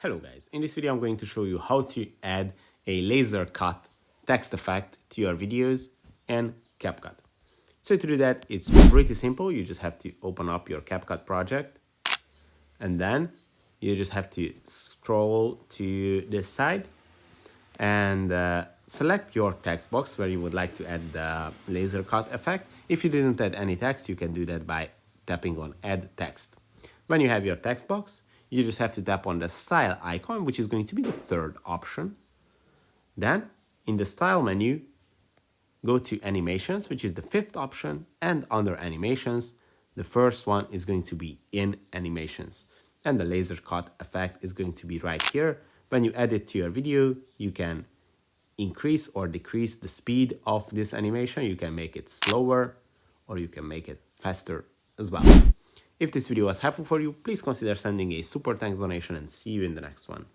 Hello guys, in this video I'm going to show you how to add a laser cut text effect to your videos in CapCut. So to do that, it's pretty simple. You just have to open up your CapCut project and then you just have to scroll to this side and select your text box where you would like to add the laser cut effect. If you didn't add any text, you can do that by tapping on add text. When you have your text box, you just have to tap on the style icon, which is going to be the third option. Then in the style menu, go to animations, which is the fifth option, and under animations, the first one is going to be in animations. And the laser cut effect is going to be right here. When you add it to your video, you can increase or decrease the speed of this animation. You can make it slower or you can make it faster as well. If this video was helpful for you, please consider sending a super thanks donation and see you in the next one.